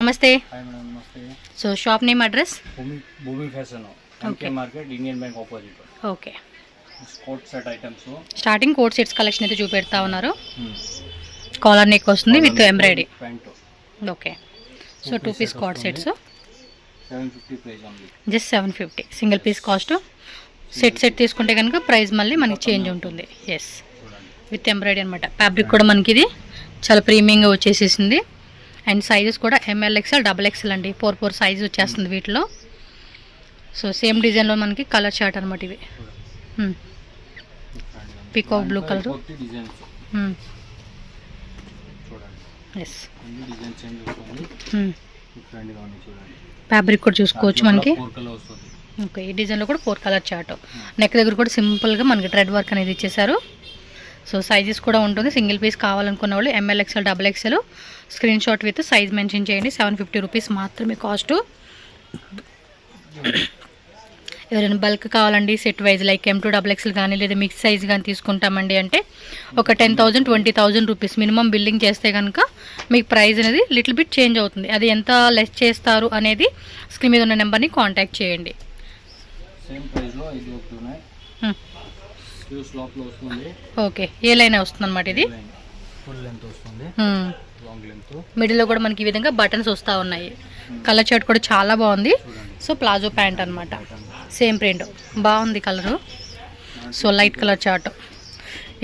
నమస్తే. Hi madam, నమస్తే. So shop name address? Bhoomi fashion, MK market, Indian bank opposite. Okay. Coat set items, starting coat sets collection అయితే చూపెడతా ఉన్నారు. Collar neck వస్తుంది with embroidery pant. Okay. So 2 piece coat sets 750 price only. Just 750 single piece cost. Set తీసుకుంటే కనుక price మళ్ళీ మనకి change ఉంటుంది. Yes, with embroidery అనమాట. ఫ్యాబ్రిక్ కూడా మనకి ఇది చాలా ప్రీమియంగా వచ్చేసేసింది. అండ్ సైజెస్ కూడా ML XL XXL అండి. 4 సైజ్ వచ్చేస్తుంది వీటిలో. సో సేమ్ డిజైన్లో మనకి కలర్ చార్ట్ అనమాట ఇవి. Peacock blue colour. Yes, fabric కూడా చూసుకోవచ్చు మనకి. ఓకే, ఈ డిజైన్లో కూడా 4 కలర్ చార్ట్. నెక్ దగ్గర కూడా సింపుల్గా మనకి థ్రెడ్ వర్క్ అనేది ఇచ్చేసారు. సో సైజెస్ కూడా ఉంటుంది. సింగిల్ పీస్ కావాలనుకున్న వాళ్ళు ML XL XXL screen shot with size mention చేయండి. 750 రూపీస్ మాత్రమే కాస్ట్. ఎవరైనా బల్క్ కావాలండి set wise like M2 XXL కానీ లేదా మిక్స్ సైజ్ కానీ తీసుకుంటామండి అంటే ఒక 10,000 20,000 రూపీస్ మినిమం బిల్లింగ్ చేస్తే కనుక మీకు ప్రైస్ అనేది లిటిల్ బిట్ చేంజ్ అవుతుంది. అది ఎంత లెస్ చేస్తారు అనేది స్క్రీన్ మీద ఉన్న నెంబర్ని కాంటాక్ట్ చేయండి. ఓకే, ఏ లైన్ వస్తుంది అనమాట ఇది. మిడిల్లో కూడా మనకి ఈ విధంగా బటన్స్ వస్తూ ఉన్నాయి. కలర్ చార్ట్ కూడా చాలా బాగుంది. సో ప్లాజో ప్యాంట్ అనమాట, సేమ్ ప్రింట్ బాగుంది colour. So light colour chart.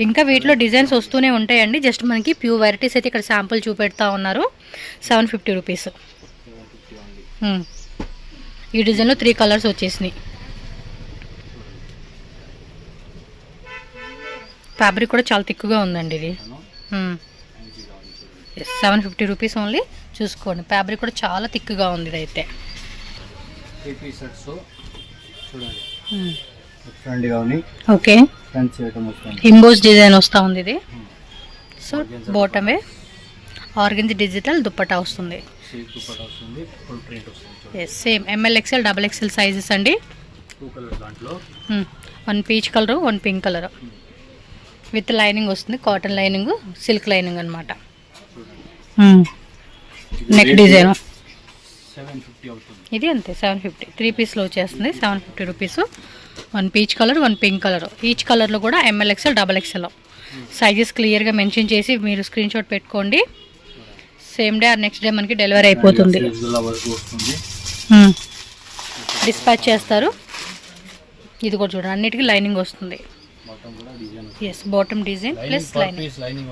ఇంకా వీటిలో డిజైన్స్ వస్తూనే ఉంటాయండి. జస్ట్ మనకి ప్యూర్ వెరైటీస్ అయితే ఇక్కడ శాంపుల్ చూపెడతా ఉన్నారు. 750 రూపీస్. ఈ డిజైన్లో 3 కలర్స్ వచ్చేసినాయి. ఫ్యాబ్రిక్ కూడా చాలా థిక్గా ఉందండి ఇది. 750 రూపీస్ ఓన్లీ. చూసుకోండి, ఫ్యాబ్రిక్ కూడా చాలా థిక్గా ఉంది ఇదైతే. ఓకే, ఇంబోస్ డిజైన్ వస్తూ ఉంది ఇది. సో బాటమే ఆర్గెంజీ డిజిటల్ దుప్పటా వస్తుంది. Same ML XL XXL sizes అండి. 1 peach colour 1 pink colour with lining వస్తుంది. కాటన్ లైనింగ్, సిల్క్ లైనింగ్ అనమాట. నెక్ డిజైన్ ఇది అంతే 750. 3 పీస్లో వచ్చేస్తుంది 750 rupees. 1 peach colour 1 pink colour. Each కలర్లో కూడా ML XL XXL సైజెస్ క్లియర్గా మెన్షన్ చేసి మీరు స్క్రీన్ షాట్ పెట్టుకోండి. Same day or next day మనకి డెలివరీ అయిపోతుంది. డిస్పాచ్ చేస్తారు. ఇది కూడా చూడండి, అన్నిటికీ లైనింగ్ వస్తుంది. Yes, bottom design plus lining.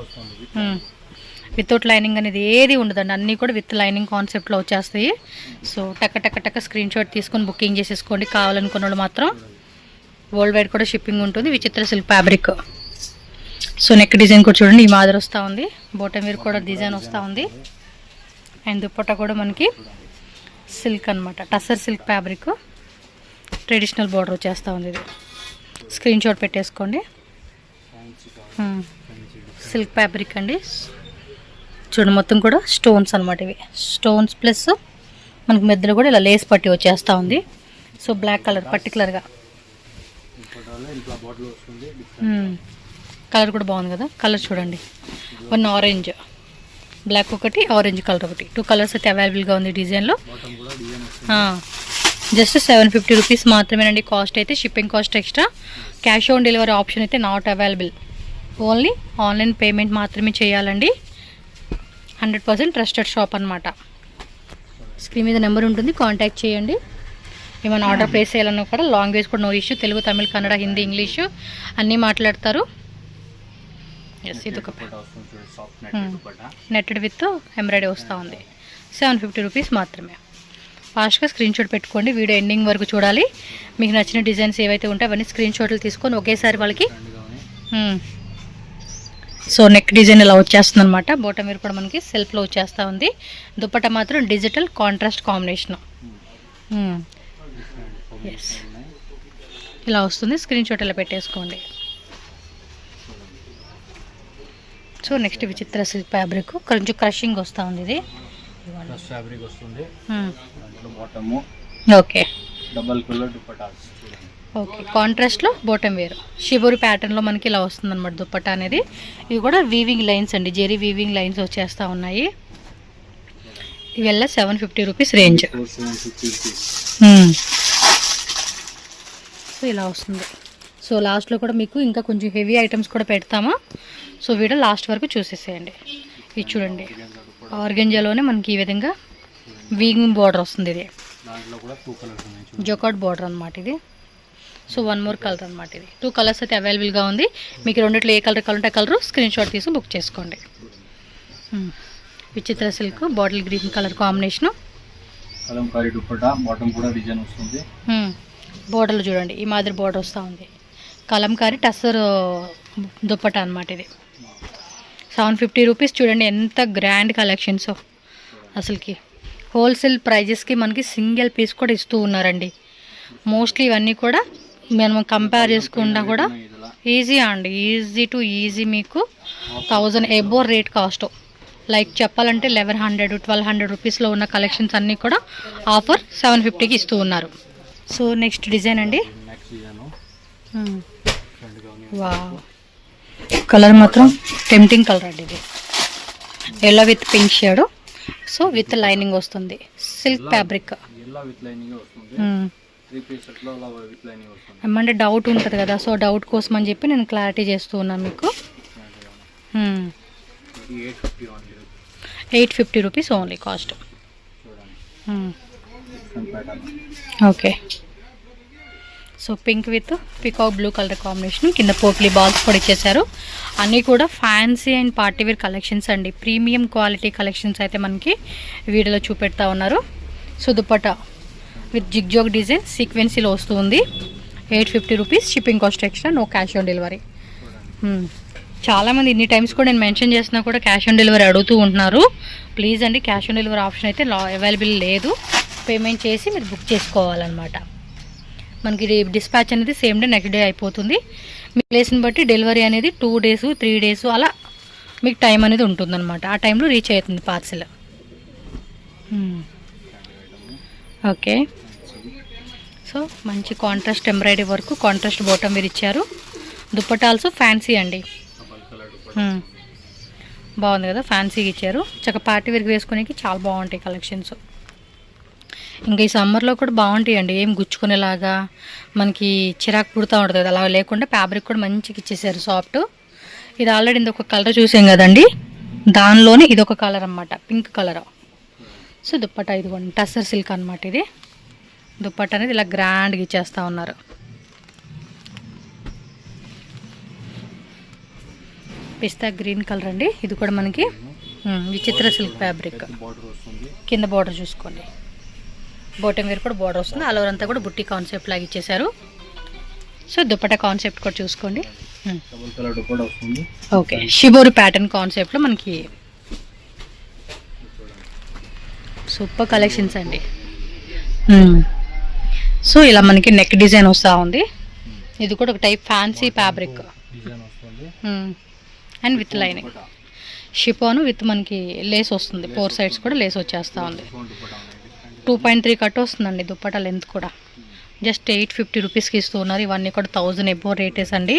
Without lining అనేది ఏది ఉండదండి, అన్నీ కూడా విత్ లైనింగ్ కాన్సెప్ట్లో వచ్చేస్తాయి. సో టక్క స్క్రీన్ షాట్ తీసుకొని బుకింగ్ చేసేసుకోండి కావాలనుకున్న వాళ్ళు మాత్రం. వరల్డ్ వైడ్ కూడా షిప్పింగ్ ఉంటుంది. విచిత్ర silk fabric. So neck design కూడా చూడండి ఈ మాదిరి వస్తూ ఉంది. బాటమ్ వేర్ కూడా డిజైన్ వస్తూ ఉంది. అండ్ దుప్పట్టా కూడా మనకి సిల్క్ అనమాట, tussar silk fabric. Traditional border వచ్చేస్తూ ఉంది. ఇది స్క్రీన్ షాట్ పెట్టేసుకోండి. సిల్క్ ఫ్యాబ్రిక్ అండి. చూడండి మొత్తం కూడా స్టోన్స్ అనమాట. ఇవి స్టోన్స్ ప్లస్ మనకి మధ్యలో కూడా ఇలా లేస్ పట్టి వచ్చేస్తూ ఉంది. సో బ్లాక్ కలర్ పర్టికులర్గా కలర్ కూడా బాగుంది కదా. కలర్ చూడండి, 1 ఆరెంజ్ బ్లాక్ ఒకటి, ఆరెంజ్ కలర్ ఒకటి. 2 కలర్స్ అయితే అవైలబుల్గా ఉంది డిజైన్లో. జస్ట్ 750 రూపీస్ మాత్రమేనండి కాస్ట్ అయితే. Shipping cost extra. Cash on delivery option అయితే not available. Only online payment మాత్రమే చేయాలండి. 100% ట్రస్టెడ్ షాప్ అనమాట. స్క్రీన్ మీద నెంబర్ ఉంటుంది, కాంటాక్ట్ చేయండి. ఏమైనా ఆర్డర్ ప్లేస్ చేయాలన్నా కూడా లాంగ్వేజ్ కూడా no issue. Telugu, Tamil, Kannada, Hindi, English అన్నీ మాట్లాడతారు. ఎస్, ఇది ఒక నెట్టెడ్ విత్ ఎంబ్రాయిడరీ వస్తూ ఉంది. 750 రూపీస్ మాత్రమే. ఫాస్ట్గా స్క్రీన్ షాట్ పెట్టుకోండి. వీడియో ఎండింగ్ వరకు చూడాలి. మీకు నచ్చిన డిజైన్స్ ఏవైతే ఉంటాయో అవన్నీ స్క్రీన్ షాట్లు తీసుకొని ఒకేసారి వాళ్ళకి. సో నెక్ డిజైన్ ఇలా వచ్చేస్తుంది అనమాట. బాటమ్ వేర్ కూడా మనకి సెల్ఫ్లో వచ్చేస్తూ ఉంది. దుప్పట్టా మాత్రం డిజిటల్ కాంట్రాస్ట్ కాంబినేషన్. ఎస్, ఇలా వస్తుంది. స్క్రీన్ షాట్ ఇలా పెట్టేసుకోండి. సో నెక్స్ట్ విచిత్ర సిల్క్ ఫ్యాబ్రిక్ కొంచెం క్రషింగ్ వస్తూ ఉంది. ఇది ఓకే, ఓకే, కాంట్రాస్ట్లో బాటమ్ వేర్ షిబోరి ప్యాటర్న్లో మనకి ఇలా వస్తుంది అనమాట దుప్పట్టా అనేది. ఇవి కూడా వీవింగ్ లైన్స్ అండి, జెరీ వీవింగ్ లైన్స్ వచ్చేస్తూ ఉన్నాయి. ఇవెల్ల 750 రూపీస్ రేంజ్. 750 రూపీస్. సో ఇలా వస్తుంది. సో లాస్ట్లో కూడా మీకు ఇంకా కొంచెం హెవీ ఐటమ్స్ కూడా పెడతామా, సో వీడియో లాస్ట్ వరకు చూసేసేయండి. ఇది చూడండి, ఆర్గెంజాలోనే మనకి ఈ విధంగా వీవింగ్ బార్డర్ వస్తుంది. ఇది దాంట్లో కూడా 2 కలర్స్ ఉన్నాయి. జొకాట్ బార్డర్ అనమాట ఇది. సో 1 మోర్ కలర్ అనమాట. ఇది 2 కలర్స్ అయితే అవైలబుల్గా ఉంది. మీకు రెండిట్లో ఏ కలర్ కావాలంటే ఆ కలర్ స్క్రీన్ షాట్ తీసి బుక్ చేసుకోండి. విచిత్ర silk bottle green colour combination. Kalamkari dupatta, bottom కూడా డిజైన్ వస్తుంది. బోర్డర్లు చూడండి ఈ మాదిరి బోర్డర్ వస్తూ ఉంది. కలంకారీ టస్సర్ దుపట్టా అనమాట ఇది. 750 రూపీస్. చూడండి ఎంత గ్రాండ్ కలెక్షన్స్ అసలుకి. హోల్సేల్ ప్రైజెస్కి మనకి సింగిల్ పీస్ కూడా ఇస్తూ ఉన్నారండి. మోస్ట్లీ ఇవన్నీ కూడా మనం కంపేర్ చేసుకున్నా కూడా ఈజీ అండి, ఈజీ టు ఈజీ. మీకు 1000 ఎబో రేట్ కాస్ట్. లైక్ చెప్పాలంటే 1100, 1200 రూపీస్లో ఉన్న కలెక్షన్స్ అన్నీ కూడా ఆఫర్ 750కి ఇస్తూ ఉన్నారు. సో నెక్స్ట్ డిజైన్ అండి. వావ్, కలర్ మాత్రం టెంప్టింగ్ కలర్ అండి ఇది. Yellow with pink shade. So with lining వస్తుంది, సిల్క్ ఫ్యాబ్రిక్. ఏమంటే డౌట్ ఉంటుంది కదా, సో డౌట్ కోసం అని చెప్పి నేను క్లారిటీ చేస్తూ ఉన్నాను మీకు. 850 rupees only cost. Okay. So pink with peacock blue colour combination. కింద పోట్లీ బాల్స్ కూడా ఇచ్చేసారు. అన్నీ కూడా ఫ్యాన్సీ అండ్ పార్టీవేర్ కలెక్షన్స్ అండి. ప్రీమియం క్వాలిటీ కలెక్షన్స్ అయితే మనకి వీడియోలో చూపెడతా ఉన్నారు. So dupatta with zigzag design సీక్వెన్సీలో వస్తూ ఉంది. 850 rupees. Shipping cost extra, no cash on delivery. చాలామంది ఇన్ని టైమ్స్ కూడా నేను మెన్షన్ చేసినా కూడా క్యాష్ ఆన్ డెలివరీ అడుగుతూ ఉంటున్నారు. ప్లీజ్ అండి, క్యాష్ ఆన్ డెలివరీ ఆప్షన్ అయితే అవైలబుల్ లేదు. పేమెంట్ చేసి మీరు బుక్ చేసుకోవాలన్నమాట. మనకి డిస్పాచ్ అనేది సేమ్ డే నెక్స్ట్ డే అయిపోతుంది. మీ ప్లేస్ని బట్టి డెలివరీ అనేది 2 days 3 days అలా మీకు టైం అనేది ఉంటుందన్నమాట. ఆ టైంలో రీచ్ అవుతుంది పార్సిల్. ఓకే. సో మంచి contrast embroidery work, contrast bottom మీరు ఇచ్చారు. దుపట్టా ఆల్సో ఫ్యాన్సీ అండి. బాగుంది కదా, ఫ్యాన్సీగా ఇచ్చారు. చక్కగా పార్టీ వేర్కి వేసుకునేకి చాలా బాగుంటాయి కలెక్షన్స్. ఇంకా ఈ సమ్మర్లో కూడా బాగుంటాయి అండి. ఏం గుచ్చుకునేలాగా మనకి చిరాకు పుడుతూ ఉంటుంది కదా, అలా లేకుండా ఫ్యాబ్రిక్ కూడా మంచిగా ఇచ్చేసారు, సాఫ్ట్. ఇది ఆల్రెడీ ఇది ఒక కలర్ చూసాం కదండి, దానిలోనే ఇది ఒక కలర్ అన్నమాట, పింక్ కలర్. సో దుప్పట్టా ఇదిగోండి, టస్సర్ సిల్క్ అనమాట ఇది. దుప్పట్టా అనేది ఇలా గ్రాండ్గా ఇచ్చేస్తూ ఉన్నారు. పిస్తా గ్రీన్ కలర్ అండి. ఇది కూడా మనకి విచిత్ర సిల్క్ ఫ్యాబ్రిక్. కింద బార్డర్ చూసుకోండి, బాటమ్ వేర్ కూడా బార్డర్ వస్తుంది. ఆల్ ఓవర్ అంతా కూడా బుట్టి కాన్సెప్ట్ లాగా ఇచ్చేసారు. సో దుపట్టా కాన్సెప్ట్ కూడా చూసుకోండి. ఓకే, షిబోరు ప్యాటర్న్ కాన్సెప్ట్లో మనకి సూపర్ కలెక్షన్స్ అండి. సో ఇలా మనకి నెక్ డిజైన్ వస్తూ ఉంది. ఇది కూడా ఒక type fancy fabric and with lining. Chiffon with మనకి లేస్ వస్తుంది, 4 sides కూడా లేస్ వచ్చేస్తూ ఉంది. 2.3 కట్ వస్తుందండి దుప్పట్టా లెంత్ కూడా. జస్ట్ 850 రూపీస్కి ఇస్తూ ఉన్నారు. ఇవన్నీ కూడా 1000 ఎబో రేటెస్ అండి.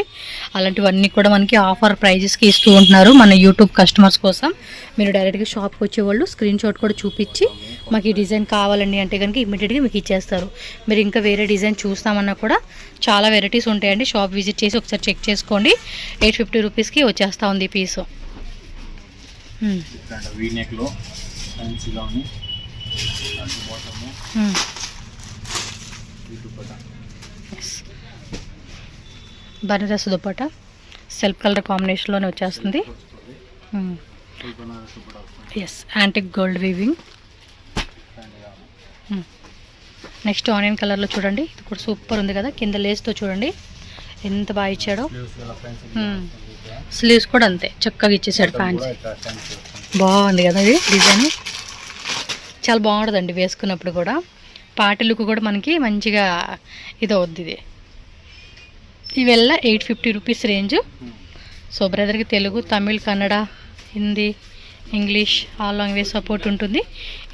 అలాంటివన్నీ కూడా మనకి ఆఫర్ ప్రైజెస్కి ఇస్తూ ఉంటున్నారు మన యూట్యూబ్ కస్టమర్స్ కోసం. మీరు డైరెక్ట్గా షాప్కి వచ్చేవాళ్ళు స్క్రీన్ షాట్ కూడా చూపించి మాకు ఈ డిజైన్ కావాలండి అంటే కనుక ఇమ్మీడియట్గా మీకు ఇచ్చేస్తారు. మీరు ఇంకా వేరే డిజైన్ చూస్తామన్నా కూడా చాలా వెరైటీస్ ఉంటాయండి. షాప్ విజిట్ చేసి ఒకసారి చెక్ చేసుకోండి. 850 రూపీస్కి వచ్చేస్తూ ఉంది ఈ piece. Banaras dupatta self colour కాంబినేషన్లోనే వచ్చేస్తుంది. Yes, antique gold weaving. Next onion కలర్లో చూడండి, ఇది కూడా సూపర్ ఉంది కదా. కింద లేస్తో చూడండి ఎంత బాగా ఇచ్చాడో. స్లీవ్స్ కూడా అంతే చక్కగా ఇచ్చేసాడు, ఫ్యాన్సీ. బాగుంది కదా ఇది డిజైన్, చాలా బాగుంటుందండి వేసుకున్నప్పుడు కూడా. పార్టీ లుక్ కూడా మనకి మంచిగా ఇది అవుద్ది. ఇది ఇవెల్లా 850 రూపీస్ రేంజ్. సో బ్రదర్కి Telugu, Tamil, Kannada, Hindi, English all language support ఉంటుంది.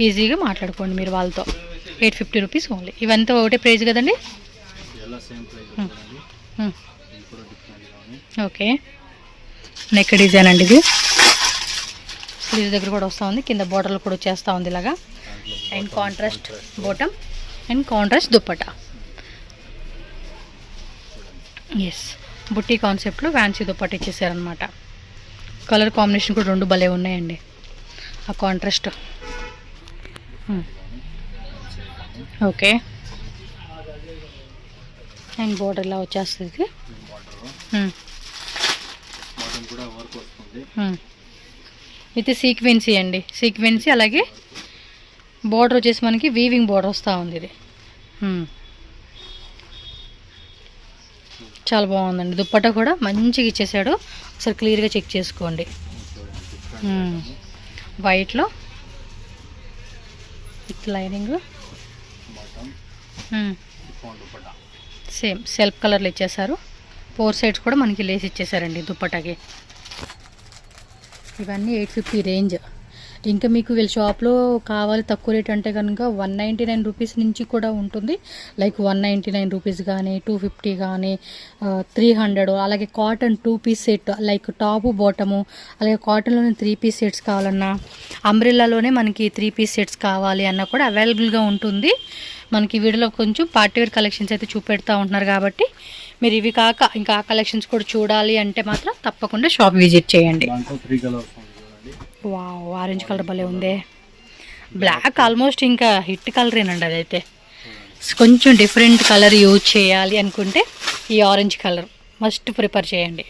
ఈజీగా మాట్లాడుకోండి మీరు వాళ్ళతో. 850 రూపీస్ ఓన్లీ. ఇవంతా ఒకటే ప్రైజ్ కదండి. ఓకే, నెక్ డిజైన్ అండి ఇది. స్లీవ్స్ దగ్గర కూడా వస్తూ ఉంది, కింద బార్డర్లు కూడా వచ్చేస్తూ ఉంది ఇలాగా. And contrast bottom and contrast dupatta. Yes, బుట్టి కాన్సెప్ట్లో ఫ్యాన్సీ దుప్పట ఇచ్చేసారనమాట. కలర్ కాంబినేషన్ కూడా రెండు భలే ఉన్నాయండి. ఆ కాంట్రాస్ట్ ఓకే. అండ్ బోర్డర్ ఇలా వచ్చేస్తుంది. విత్ సీక్వెన్సీ అండి, సీక్వెన్సీ. అలాగే బోర్డర్ వచ్చేసి మనకి వీవింగ్ బోర్డర్ వస్తూ ఉంది. ఇది చాలా బాగుందండి. దుప్పట్టా కూడా మంచిగా ఇచ్చేసాడు. ఒకసారి క్లియర్గా చెక్ చేసుకోండి. వైట్లో విత్ లైనింగ్ సేమ్ సెల్ఫ్ కలర్లో ఇచ్చేసారు. 4 సైడ్స్ కూడా మనకి లేస్ ఇచ్చేసారండి దుప్పటాకి. ఇవన్నీ 850 రేంజ్. ఇంకా మీకు వీళ్ళ షాప్లో కావాలి తక్కువ రేట్ అంటే కనుక 199 రూపీస్ నుంచి కూడా ఉంటుంది. లైక్ 199 రూపీస్ కానీ 250 కానీ 300. అలాగే cotton 2 piece set like top bottom, అలాగే కాటన్లోనే 3 పీస్ సెట్స్ కావాలన్నా, అంబ్రెల్లాలోనే మనకి 3 పీస్ సెట్స్ కావాలి అన్నా కూడా అవైలబుల్గా ఉంటుంది. మనకి వీడియోలో కొంచెం పార్టీవేర్ కలెక్షన్స్ అయితే చూపెడతా ఉంటున్నారు కాబట్టి మీరు ఇవి కాక ఇంకా ఆ కలెక్షన్స్ కూడా చూడాలి అంటే మాత్రం తప్పకుండా షాప్ విజిట్ చేయండి. వావ్, ఆరెంజ్ కలర్ భలే ఉంది. బ్లాక్ ఆల్మోస్ట్ ఇంకా హిట్ కలరేనండి. అదైతే కొంచెం డిఫరెంట్ కలర్ యూజ్ చేయాలి అనుకుంటే ఈ ఆరెంజ్ కలర్ మస్ట్ ప్రిఫర్ చేయండి.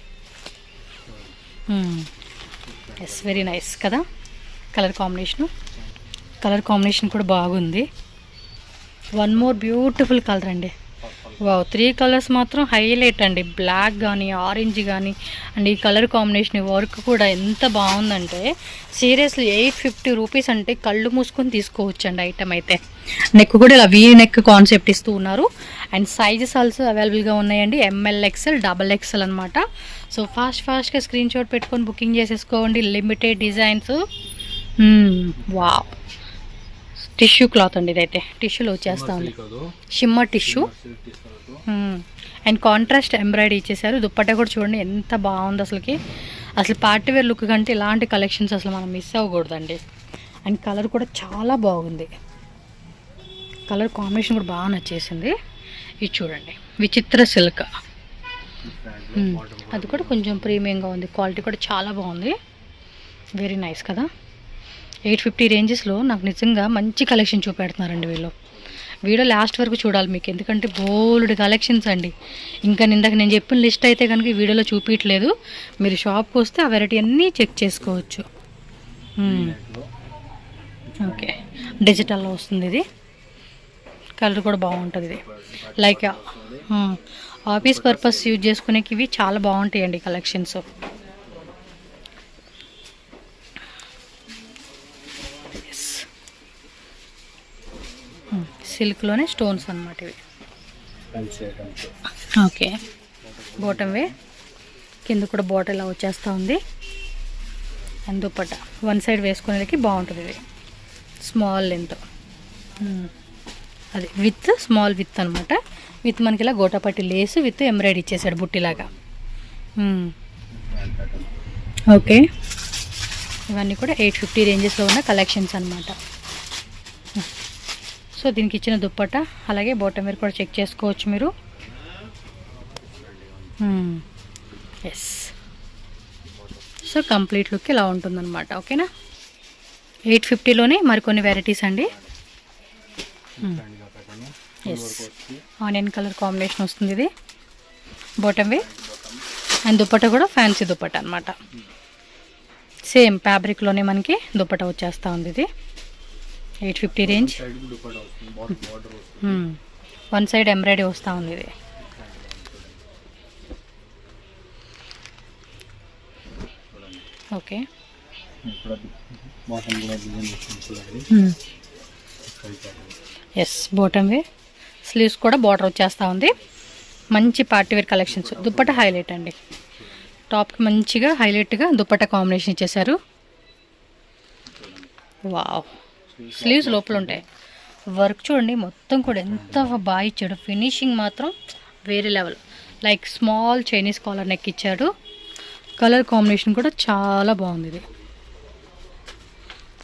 ఎస్, వెరీ నైస్ కదా కలర్ కాంబినేషను. కలర్ కాంబినేషన్ కూడా బాగుంది. వన్ మోర్ బ్యూటిఫుల్ కలర్ అండి. వావ్, 3 కలర్స్ మాత్రం హైలైట్ అండి. బ్లాక్ కానీ ఆరెంజ్ కానీ అండ్ ఈ కలర్ కాంబినేషన్ వర్క్ కూడా ఎంత బాగుందంటే సీరియస్లీ 850 రూపీస్ అంటే కళ్ళు మూసుకొని తీసుకోవచ్చు అండి ఐటమ్ అయితే. నెక్ కూడా ఇలా వీ నెక్ కాన్సెప్ట్ ఇస్తూ ఉన్నారు. అండ్ సైజెస్ ఆల్సో అవైలబుల్గా ఉన్నాయండి. ML XL XXL అనమాట. సో ఫాస్ట్గా స్క్రీన్ షాట్ పెట్టుకొని బుకింగ్ చేసేసుకోండి. Limited designs. Wow, tissue cloth అండి. ఇదైతే టిష్యూలో వచ్చేస్తా ఉంది, shimmer tissue. And contrast embroidery ఇచ్చేసారు. దుప్పట్టా కూడా చూడండి ఎంత బాగుంది అసలుకి. అసలు పార్టీవేర్ లుక్ కంటే ఇలాంటి కలెక్షన్స్ అసలు మనం మిస్ అవ్వకూడదండి. అండ్ కలర్ కూడా చాలా బాగుంది. కలర్ కాంబినేషన్ కూడా బాగా నచ్చేసింది. ఇది చూడండి, విచిత్ర సిల్క్. అది కూడా కొంచెం ప్రీమియంగా ఉంది. క్వాలిటీ కూడా చాలా బాగుంది. వెరీ నైస్ కదా. 850 రేంజెస్లో నాకు నిజంగా మంచి కలెక్షన్ చూపెడుతున్నారండి వీళ్ళు. వీడియో లాస్ట్ వరకు చూడాలి మీకు, ఎందుకంటే బోల్డ్ కలెక్షన్స్ అండి. ఇంకా ఇందాక నేను చెప్పిన లిస్ట్ అయితే కనుక ఈ వీడియోలో చూపించలేదు. మీరు షాప్కి వస్తే ఆ వెరైటీ అన్నీ చెక్ చేసుకోవచ్చు. ఓకే, డిజిటల్లో వస్తుంది. ఇది కలర్ కూడా బాగుంటుంది. ఇది లైక్ ఆఫీస్ పర్పస్ యూజ్ చేసుకునేకి ఇవి చాలా బాగుంటాయండి కలెక్షన్స్. సిల్క్లోనే స్టోన్స్ అన్నమాట ఇవి. ఓకే, బాటమ్ వే కింద కూడా బాటమ్ ఇలా వచ్చేస్తూ ఉంది. అండ్ దుప్పట వన్ సైడ్ వేసుకునేకి బాగుంటుంది. ఇది స్మాల్ లెంత్, అది విత్ స్మాల్ విత్ అనమాట. విత్ మనకి ఇలా గోటాపట్టి లేసు విత్ ఎంబ్రాయిడరీ ఇచ్చేసాడు బుట్టిలాగా. ఓకే, ఇవన్నీ కూడా 850 రేంజెస్లో ఉన్న కలెక్షన్స్ అనమాట. సో దీనికి ఇచ్చిన దుప్పట అలాగే బాటమ్ వేర్ కూడా చెక్ చేసుకోవచ్చు మీరు. ఎస్, సో కంప్లీట్ లుక్ ఇలా ఉంటుందన్నమాట. ఓకేనా, 850లోనే మరికొన్ని వెరైటీస్ అండి. ఎస్, ఆనియన్ కలర్ కాంబినేషన్ వస్తుంది. ఇది బాటమ్ వే అండ్ దుప్పట కూడా ఫ్యాన్సీ దుప్పట అనమాట. సేమ్ ఫ్యాబ్రిక్లోనే మనకి దుప్పట వచ్చేస్తూ ఉంది. ఇది 850 రేంజ్. వన్ సైడ్ ఎంబ్రాయిడరీ వస్తూ ఉంది. ఇది ఓకే. ఎస్, బాటమ్ వే స్లీవ్స్ కూడా బార్డర్ వచ్చేస్తూ ఉంది. మంచి పార్టీవేర్ కలెక్షన్స్. దుప్పట హైలైట్ అండి. టాప్కి మంచిగా హైలైట్గా దుప్పట కాంబినేషన్ ఇచ్చేసారు. వావ్, స్లీవ్స్ లోపల ఉంటాయి. వర్క్ చూడండి మొత్తం కూడా ఎంత బాగా ఇచ్చాడు. ఫినిషింగ్ మాత్రం వేరే level. Like small Chinese collar neck ఇచ్చాడు. కలర్ కాంబినేషన్ కూడా చాలా బాగుంది. ఇది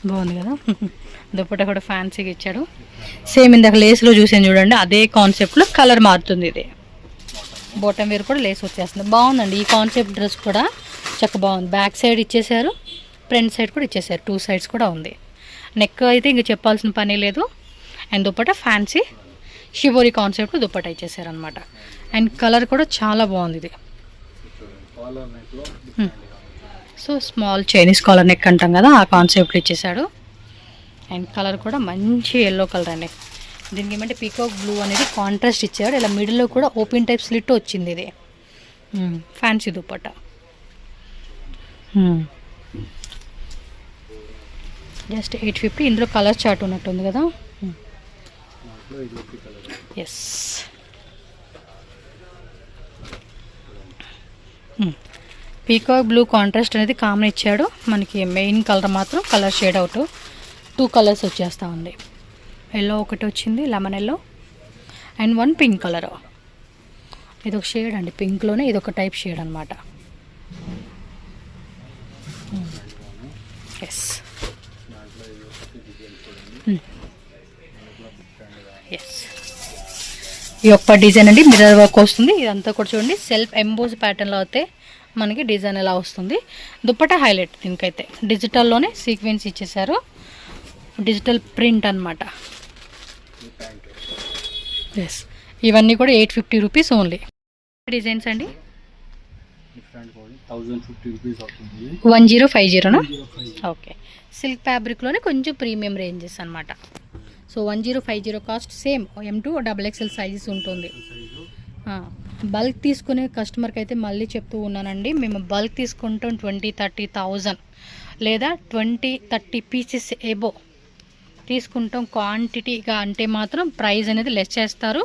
బాగుంది కదా. దుప్పట కూడా ఫ్యాన్సీగా ఇచ్చాడు. సేమ్ ఇందాక లేస్లో చూసాను చూడండి, అదే కాన్సెప్ట్లో కలర్ మారుతుంది. ఇది బాటమ్ వేర్ కూడా లేస్ వచ్చేస్తుంది. బాగుందండి ఈ కాన్సెప్ట్ డ్రెస్ కూడా, చక్కగా బాగుంది. బ్యాక్ సైడ్ ఇచ్చేసారు, ఫ్రంట్ సైడ్ కూడా ఇచ్చేసారు, 2 సైడ్స్ కూడా ఉంది. నెక్ అయితే ఇంక చెప్పాల్సిన పని లేదు. And dupatta fancy shibori concept dupatta ఇచ్చేసారు అనమాట. అండ్ కలర్ కూడా చాలా బాగుంది ఇది. So small Chinese collar neck అంటాం కదా, ఆ కాన్సెప్ట్ ఇచ్చేసాడు. అండ్ కలర్ కూడా మంచి ఎల్లో కలర్ అండి. దీనికి ఏమంటే పీకాక్ బ్లూ అనేది కాంట్రాస్ట్ ఇచ్చాడు. ఇలా మిడిల్లో కూడా ఓపెన్ టైప్ స్లిట్ వచ్చింది. ఇది ఫ్యాన్సీ దుప్పట. జస్ట్ 850. ఇందులో కలర్ చార్ట్ ఉన్నట్టుంది కదా. ఎస్, పీకాక్ బ్లూ కాంట్రాస్ట్ అనేది కామన్ ఇచ్చాడు. మనకి మెయిన్ కలర్ మాత్రం కలర్ షేడ్ అవుట్ 2 కలర్స్ వచ్చేస్తూ ఉంది. ఎల్లో ఒకటి వచ్చింది, lemon yellow, and 1 pink colour. ఇది ఒక షేడ్ అండి పింక్లోనే, ఇది ఒక టైప్ షేడ్ అనమాట. ఎస్ ఎస్, ఈ ఒక్క డిజైన్ అండి మిర్రర్ వర్క్ వస్తుంది. ఇదంతా కూడా చూడండి సెల్ఫ్ ఎంబోజ్ ప్యాటర్న్లో అయితే మనకి డిజైన్ ఎలా వస్తుంది. దుప్పట హైలైట్ దీనికైతే డిజిటల్లోనే సీక్వెన్స్ ఇచ్చేసారు, డిజిటల్ ప్రింట్ అనమాట. ఎస్, ఇవన్నీ కూడా 850 రూపీస్ ఓన్లీ. డిజైన్స్ అండి 1050నా? ఓకే, సిల్క్ ఫ్యాబ్రిక్లోనే కొంచెం ప్రీమియం రేంజెస్ అనమాట. So 1050 cost same M2 XXL sizes ఉంటుంది. బల్క్ తీసుకునే కస్టమర్కి అయితే మళ్ళీ చెప్తూ ఉన్నానండి, మేము బల్క్ తీసుకుంటాం 20-30,000 లేదా 20-30 పీసెస్ ఎబో తీసుకుంటాం. క్వాంటిటీగా అంటే మాత్రం ప్రైస్ అనేది లెస్ చేస్తారు.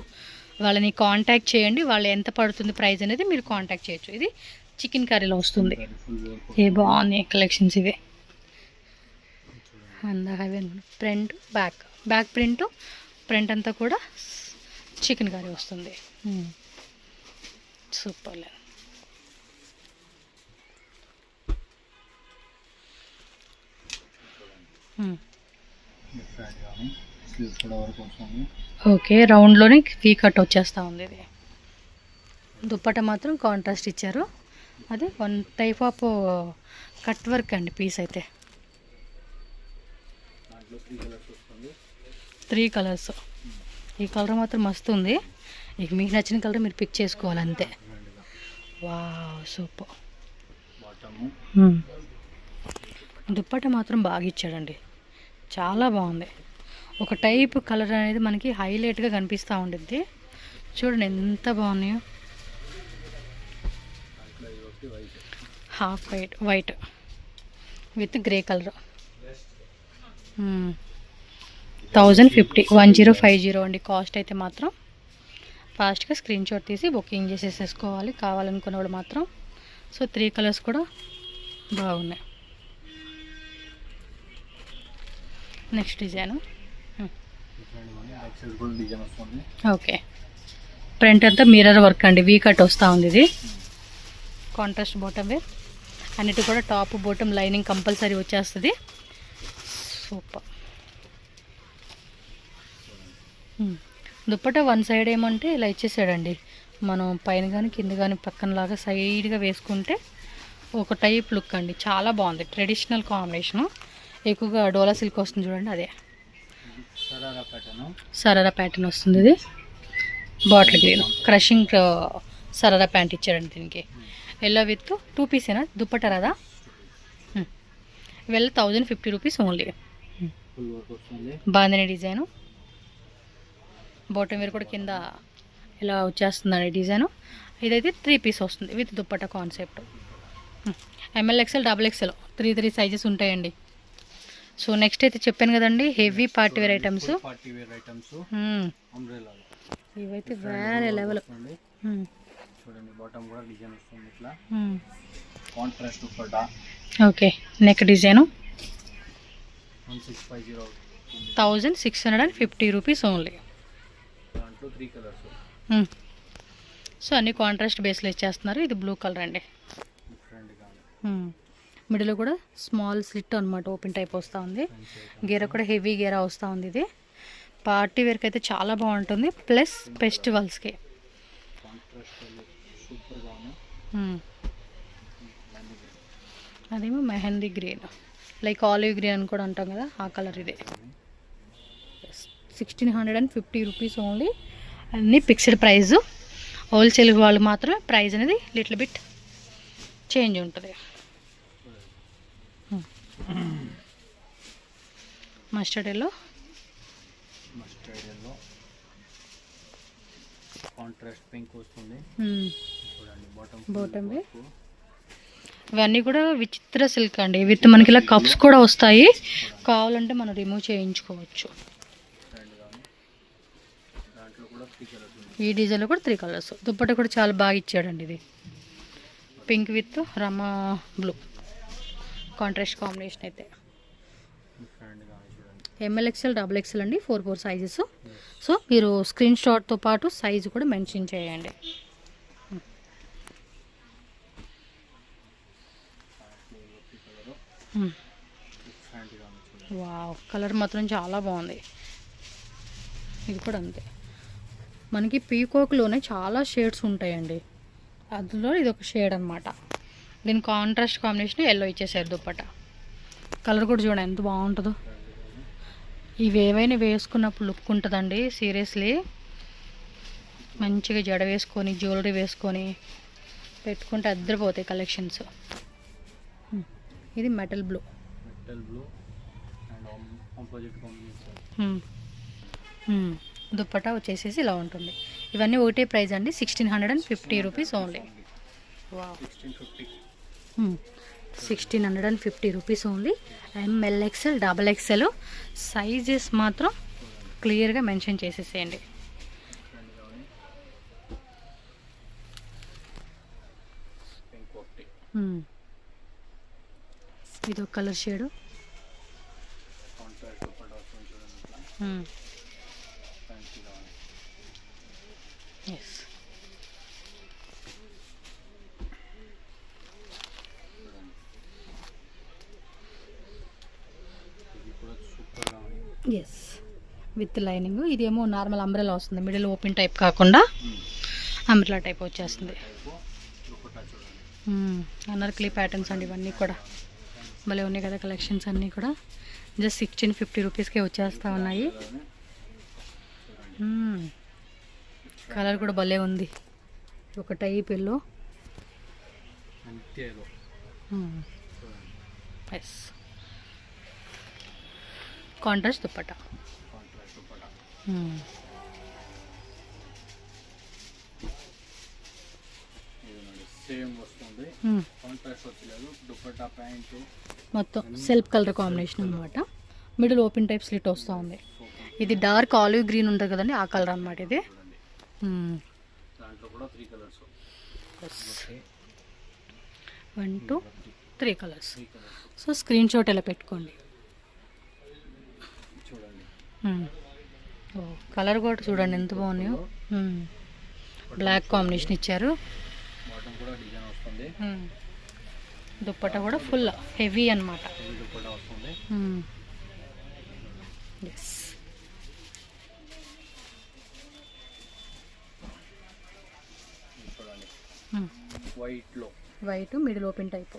వాళ్ళని కాంటాక్ట్ చేయండి, వాళ్ళు ఎంత పడుతుంది ప్రైస్ అనేది మీరు కాంటాక్ట్ చేయొచ్చు. ఇది చికెన్ కర్రీలో వస్తుంది. ఏ బాగున్నాయి కలెక్షన్స్ ఇవి. అందాక ఫ్రంట్ బ్యాక్ ప్రింట్ అంతా కూడా చికెన్ కర్రీ వస్తుంది. సూపర్. ఓకే, రౌండ్లోనే వీ కట్ వచ్చేస్తూ ఉంది. ఇది దుప్పట మాత్రం కాంట్రాస్ట్ ఇచ్చారు. అదే 1 టైప్ ఆఫ్ కట్ వర్క్ అండి పీస్ అయితే. 3 కలర్స్. ఈ కలర్ మాత్రం మస్తు ఉంది. ఇక మీకు నచ్చిన కలర్ మీరు పిక్ చేసుకోవాలి అంతే. Wow, super. దుప్పట మాత్రం బాగా ఇచ్చాడండి, చాలా బాగుంది. ఒక టైప్ కలర్ అనేది మనకి హైలైట్గా కనిపిస్తూ ఉండిద్ది. చూడండి ఎంత బాగున్నాయో. Half white with grey colour. 1050 అండి కాస్ట్ అయితే మాత్రం. ఫాస్ట్గా స్క్రీన్ షాట్ తీసి బుకింగ్ చేసేసుకోవాలి కావాలనుకున్నవాడు మాత్రం. సో 3 కలర్స్ కూడా బాగున్నాయి. Next design. ఓకే, ఫ్రంట్ అంతా మిర్రర్ వర్క్ అండి, వీ కట్ వస్తూ ఉంది. ఇది కాంట్రాస్ట్ బాటమ్ వేర్, అన్నిటి కూడా టాప్ బాటమ్ లైనింగ్ కంపల్సరీ వచ్చేస్తుంది. సూపర్. దుప్పట 1 సైడ్ ఏమంటే ఇలా ఇచ్చేసాడండి. మనం పైన కానీ కింద కానీ పక్కనలాగా సైడ్గా వేసుకుంటే ఒక టైప్ లుక్ అండి, చాలా బాగుంది. ట్రెడిషనల్ కాంబినేషను, ఎక్కువగా డోలా సిల్క్ వస్తుంది చూడండి, అదే సరారా ప్యాటర్న్ వస్తుంది. ఇది bottle green crushing sharara pant ఇచ్చాడండి దీనికి. ఎల్లో విత్ 2 పీసేనా దుప్పట రాదా? ఇవాళ 1050 rupees only. Bandhani design, bottom wear కూడా కింద ఇలా వచ్చేస్తుందండి డిజైను. ఇదైతే 3 పీస్ వస్తుంది with dupatta concept. ML XL XXL 3 sizes ఉంటాయండి. సో నెక్స్ట్ అయితే చెప్పాను కదండి, హెవీ పార్టీ వేర్ ఐటమ్స్. ఇవైతే వేరే లెవెల్. చూడండి బాటమ్ కూడా డిజైన్ వస్తుంది ఇట్లా contrast dupatta. Okay, neck design 1650 rupees only. దాంట్లో 3 కలర్స్. సో అన్ని కాంట్రాస్ట్ బేస్లో ఇచ్చేస్తున్నారు. ఇది బ్లూ కలర్ అండి. మిడిల్లో కూడా స్మాల్ స్లిట్ అనమాట, ఓపెన్ టైప్ వస్తూ ఉంది. గేర కూడా హెవీ గేరా వస్తూ ఉంది. ఇది పార్టీ వేర్కి అయితే చాలా బాగుంటుంది, ప్లస్ ఫెస్టివల్స్కి. అదేమో mehndi green, like olive green అని కూడా అంటాం కదా, ఆ కలర్ ఇదే. 1650 రూపీస్ ఓన్లీ. అన్నీ ఫిక్స్డ్ ప్రైస్. హోల్సేల్ వాళ్ళు మాత్రమే ప్రైస్ అనేది లిటిల్ బిట్ చేంజ్ ఉంటుంది. మస్టర్డ్ ఎల్లో, కాంట్రాస్ట్ పింక్ వస్తుంది. బాటమ్ ఇవన్నీ కూడా విచిత్ర సిల్క్ అండి. విత్ మనకి ఇలా కప్స్ కూడా వస్తాయి, కావాలంటే మనం రిమూవ్ చేయించుకోవచ్చు. ఈ డిజైన్లో కూడా 3 కలర్స్. దుప్పట కూడా చాలా బాగా ఇచ్చాడండి. ఇది pink with Rama blue contrast combination అయితే. MLXL XXL అండి, 4 సైజెస్. సో మీరు స్క్రీన్ షాట్తో పాటు సైజు కూడా మెన్షన్ చేయండి. వావ్, కలర్ మాత్రం చాలా బాగుంది. ఇది కూడా అంతే. మనకి పీకాక్లోనే చాలా షేడ్స్ ఉంటాయండి, అందులో ఇది ఒక షేడ్ అనమాట. దీని కాంట్రాస్ట్ కాంబినేషన్ ఎల్లో ఇచ్చేసారు దుప్పట. కలర్ కూడా చూడండి ఎంత బాగుంటుందో. ఇవి ఏవైనా వేసుకున్నప్పుడు లుక్ ఉంటుందండి సీరియస్లీ. మంచిగా జడ వేసుకొని జ్యువెలరీ వేసుకొని పెట్టుకుంటే అద్దరిపోతాయి కలెక్షన్స్. ఇది మెటల్ బ్లూ దుప్పటా వచ్చేసేసి ఇలా ఉంటుంది. ఇవన్నీ ఒకటే ప్రైస్ అండి, 1650 rupees only. 1650 rupees only. MLXL XXL sizes మాత్రం క్లియర్గా మెన్షన్ చేసేసేయండి. ఇది ఒక colour shade. Yes, yes with lining. ఇదేమో నార్మల్ అంబ్రెలా వస్తుంది, మిడిల్ ఓపెన్ టైప్ కాకుండా అంబ్రెలా టైప్ వచ్చేస్తుంది. అనార్కలి ప్యాటర్న్స్ అండి ఇవన్నీ కూడా భలే ఉన్నాయి కదా కలెక్షన్స్ అన్నీ కూడా. జస్ట్ 1650 రూపీస్కే వచ్చేస్తూ ఉన్నాయి. కలర్ కూడా భలే ఉంది, ఒక type yellow. Yes, contrast dupatta. మొత్తం సెల్ఫ్ కలర్ కాంబినేషన్ అనమాట. మిడిల్ ఓపెన్ టైప్ స్లిట్ వస్తూ ఉంది. ఇది డార్క్ ఆలివ్ గ్రీన్ ఉంటుంది కదండి, ఆ కలర్ అనమాట ఇది. 1 2 3 కలర్స్. సో స్క్రీన్ షాట్ ఎలా పెట్టుకోండి. కలర్ కూడా చూడండి ఎంత బాగున్నాయో. బ్లాక్ కాంబినేషన్ ఇచ్చారు. దుప్పట కూడా ఫుల్ హెవీ అనమాట. Yes, white middle open type.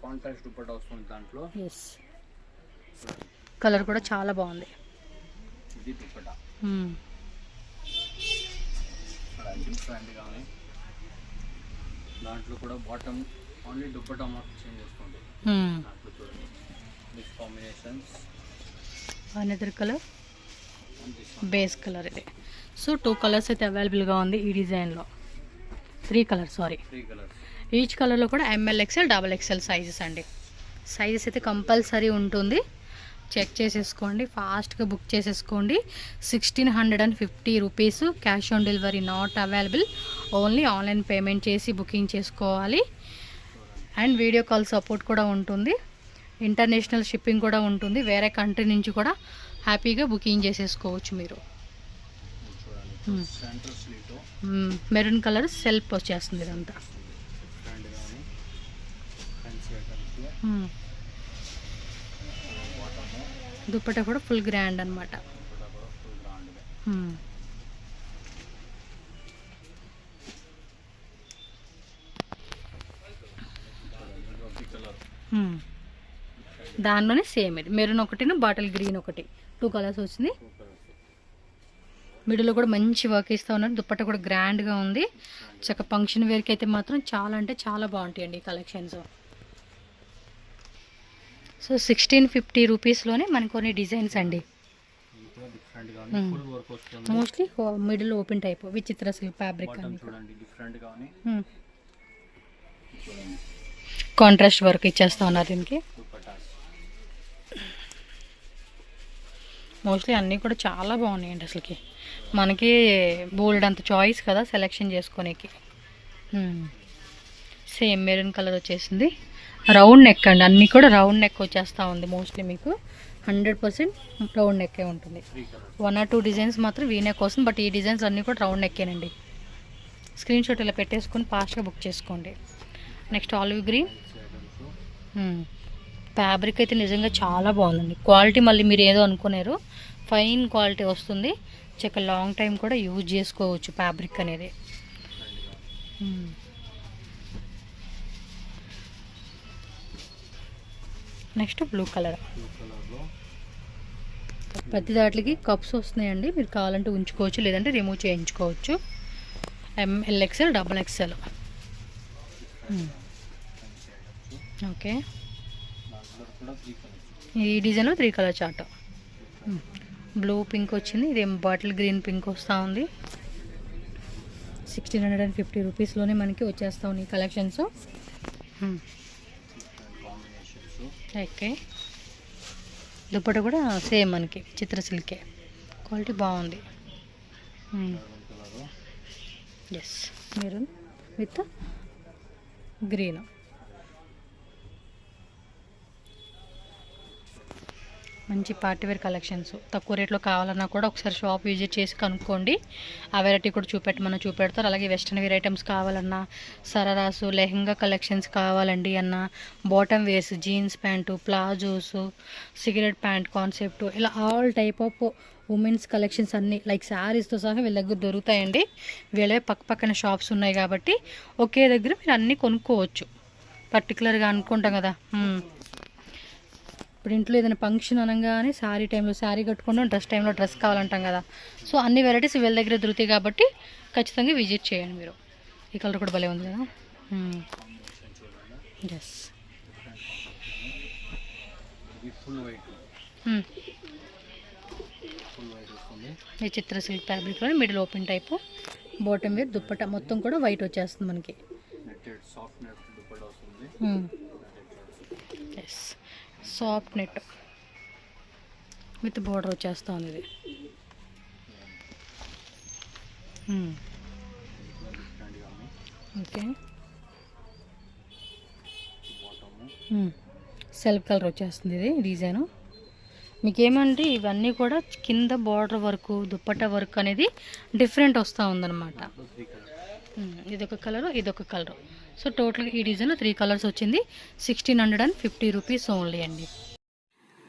Contrast dupatta వస్తుంది దాంట్లో. ఎస్, కలర్ కూడా చాలా బాగుంది. ఇది దుప్పట దాంట్లో కూడా బాటమ్ ఓన్లీ దుప్పట మాత్రం చేంజ్ చేసుకోండి. దాంట్లో చూడండి mix combinations. Another colour base colour ఇది. సో 2 కలర్స్ అయితే అవైలబుల్గా ఉంది ఈ డిజైన్లో. 3 కలర్స్, సారీ 3 కలర్స్. ఈచ్ కలర్లో కూడా MLXL XXL సైజెస్ అండి. సైజెస్ అయితే కంపల్సరీ ఉంటుంది, చెక్ చేసేసుకోండి, ఫాస్ట్గా బుక్ చేసేసుకోండి. 1650 rupees. Cash on delivery not available, only online payment చేసి బుకింగ్ చేసుకోవాలి. అండ్ వీడియో కాల్ సపోర్ట్ కూడా ఉంటుంది, ఇంటర్నేషనల్ షిప్పింగ్ కూడా ఉంటుంది. వేరే కంట్రీ నుంచి కూడా హ్యాపీగా బుకింగ్ చేసేసుకోవచ్చు మీరు. మెరూన్ కలర్ సెల్ఫ్ వచ్చేస్తుంది ఇదంతా. దుప్పట కూడా ఫుల్ గ్రాండ్ అనమాట. దానిలోనే సేమ్ ఇది మెరూన్ ఒకటి, బాటిల్ గ్రీన్ ఒకటి, 2 కలర్స్ వచ్చింది. మిడిల్లో కూడా మంచి వర్క్ ఇస్తూ ఉన్నారు. దుప్పట్ట కూడా గ్రాండ్గా ఉంది. చక్క ఫంక్షన్ వేర్కి అయితే మాత్రం చాలా అంటే చాలా బాగుంటాయండి ఈ కలెక్షన్స్. సో 1650 రూపీస్లోనే మనకు కొన్ని డిజైన్స్ అండి. మోస్ట్లీ మిడిల్ ఓపెన్ టైప్ విచిత్ర సిల్క్ ఫ్యాబ్రిక్ కాంట్రాస్ట్ వర్క్ ఇచ్చేస్తా ఉన్నారు దీనికి. మోస్ట్లీ అన్నీ కూడా చాలా బాగున్నాయండి. అసలుకి మనకి బోల్డ్ అంత చాయిస్ కదా సెలెక్షన్ చేసుకోనికి. సేమ్ మెరూన్ కలర్ వచ్చేసింది. రౌండ్ నెక్ అండి, అన్నీ కూడా రౌండ్ నెక్ వచ్చేస్తూ ఉంది. మోస్ట్లీ మీకు 100% రౌండ్ నెక్కే ఉంటుంది. 1 or 2 డిజైన్స్ మాత్రం వీ నెక్ వస్తుంది. బట్ ఈ డిజైన్స్ అన్నీ కూడా రౌండ్ నెక్కేనండి. స్క్రీన్ షాట్ ఇలా పెట్టేసుకొని ఫాస్ట్గా బుక్ చేసుకోండి. నెక్స్ట్ ఆలివ్ గ్రీన్ ఫ్యాబ్రిక్ అయితే నిజంగా చాలా బాగుందండి. క్వాలిటీ మళ్ళీ మీరు ఏదో అనుకున్నారు, ఫైన్ క్వాలిటీ వస్తుంది. చక్క లాంగ్ టైం కూడా యూజ్ చేసుకోవచ్చు ఫ్యాబ్రిక్ అనేది. Next blue colour. ప్రతి దాంట్లోకి కప్స్ వస్తున్నాయండి. మీరు కావాలంటే ఉంచుకోవచ్చు, లేదంటే రిమూవ్ చేయించుకోవచ్చు. MLXL XXL. ఓకే, ఈ డిజైన్లో 3 కలర్ చార్ట్. బ్లూ పింక్ వచ్చింది. ఇదేం బాటిల్ గ్రీన్ పింక్ వస్తూ ఉంది. 1650 రూపీస్లోనే మనకి వచ్చేస్తూ ఉన్నాయి కలెక్షన్స్. ఓకే, దుప్పట కూడా సేమ్ మనకి చిత్ర సిల్కే, క్వాలిటీ బాగుంది. Yes, maroon with green. మంచి పార్టీవేర్ కలెక్షన్స్. తక్కువ రేట్లో కావాలన్నా కూడా ఒకసారి షాప్ విజిట్ చేసి కనుక్కోండి. ఆ వెరైటీ కూడా చూపెడతారు. అలాగే వెస్ట్రన్ వేర్ ఐటమ్స్ కావాలన్నా, సరారాసు లెహంగా కలెక్షన్స్ కావాలండి అన్న, bottom wears, jeans pant, palazzos, cigarette pant concept, ఇలా all type of women's collections అన్నీ లైక్ శారీస్తో సహా వీళ్ళ దగ్గర దొరుకుతాయండి. వీళ్ళే పక్కన షాప్స్ ఉన్నాయి కాబట్టి ఒకే దగ్గర మీరు అన్నీ కొనుక్కోవచ్చు. పర్టికులర్గా అనుకుంటాం కదా, ఇప్పుడు ఇంట్లో ఏదైనా ఫంక్షన్ అనగానే శారీ టైంలో శారీ కట్టుకుంటాం, డ్రెస్ టైంలో డ్రెస్ కావాలంటాం కదా. సో అన్ని వెరైటీస్ వీళ్ళ దగ్గర దొరుకుతాయి కాబట్టి ఖచ్చితంగా విజిట్ చేయండి మీరు. ఈ కలర్ కూడా భలే ఉంది కదా. ఎస్, ఈ చిత్ర సిల్క్ ఫ్యాబ్రిక్లో middle open type, bottom wear, dupatta మొత్తం కూడా వైట్ వచ్చేస్తుంది మనకి. Yes, soft net with border వచ్చేస్తూ ఉంది ఇది. ఓకే, సెల్ఫ్ కలర్ వచ్చేస్తుంది ఇది డిజైను. మీకు ఏమంటే ఇవన్నీ కూడా కింద బార్డర్ వర్క్, దుప్పట్ట వర్క్ అనేది డిఫరెంట్ వస్తూ ఉందన్నమాట. ఇదొక కలరు, ఇదొక కలరు. సో టోటల్గా ఈ డిజైన్లో 3 కలర్స్ వచ్చింది. 1650 రూపీస్ ఓన్లీ అండి.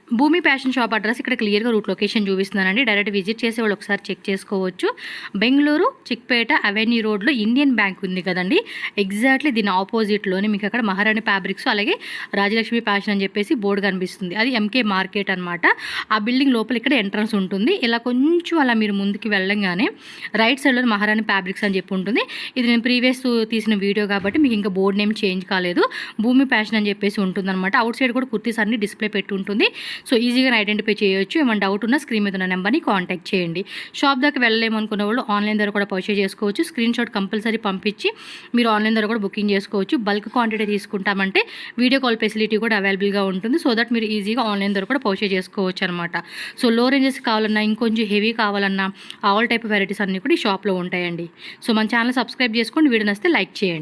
భూమి ఫ్యాషన్ షాప్ అడ్రస్ ఇక్కడ క్లియర్గా రూట్ లొకేషన్ చూపిస్తున్నానండి. డైరెక్ట్ విజిట్ చేసే వాళ్ళు ఒకసారి చెక్ చేసుకోవచ్చు. బెంగళూరు చిక్పేట అవెన్యూ రోడ్లో ఇండియన్ బ్యాంక్ ఉంది కదండి, ఎగ్జాక్ట్లీ దీని ఆపోజిట్లోనే మీకు అక్కడ మహారాణి ఫ్యాబ్రిక్స్ అలాగే రాజలక్ష్మి ఫ్యాషన్ అని చెప్పేసి బోర్డు కనిపిస్తుంది. అది MK మార్కెట్ అనమాట. ఆ బిల్డింగ్ లోపల ఇక్కడ ఎంట్రన్స్ ఉంటుంది. ఇలా కొంచెం అలా మీరు ముందుకు వెళ్ళంగానే రైట్ సైడ్లో మహారాణి ఫ్యాబ్రిక్స్ అని చెప్పి ఉంటుంది. ఇది నేను ప్రీవియస్ తీసిన వీడియో కాబట్టి మీకు ఇంకా బోర్డు నేమ్ చేంజ్ కాలేదు. భూమి ఫ్యాషన్ అని చెప్పేసి ఉంటుంది అనమాట. అవుట్ సైడ్ కూడా కుర్తీస్ అన్ని డిస్ప్లే పెట్టి ఉంటుంది. సో ఈజీగా ఐడెంటిఫై చేయొచ్చు. ఏమైనా డౌట్ ఉన్నా స్క్రీన్ మీద ఉన్న నెంబర్ని కాంటాక్ట్ చేయండి. షాప్ దగ్గర వెళ్ళలేమనుకున్న వాళ్ళు ఆన్లైన్ ద్వారా కూడా పర్చేజ్ చేసుకోవచ్చు. స్క్రీన్ షాట్ కంపల్సరీ పంపించి మీరు ఆన్లైన్ ద్వారా కూడా బుకింగ్ చేసుకోవచ్చు. బల్క్ క్వాంటిటీ తీసుకుంటామంటే వీడియో కాల్ ఫెసిలిటీ కూడా అవైలబుల్గా ఉంటుంది. సో దట్ మీరు ఈజీగా ఆన్లైన్ ద్వారా కూడా పర్చేజ్ చేసుకోవచ్చు అనమాట. సో లో రేంజెస్ కావాలన్నా, ఇంకొంచెం హెవీ కావాలన్నా ఆల్ టైప్ వెరైటీస్ అన్నీ కూడా ఈ షాప్లో ఉంటాయండి. సో మన ఛానల్ సబ్స్క్రైబ్ చేసుకోండి. వీడియో నచ్చితే లైక్ చేయండి.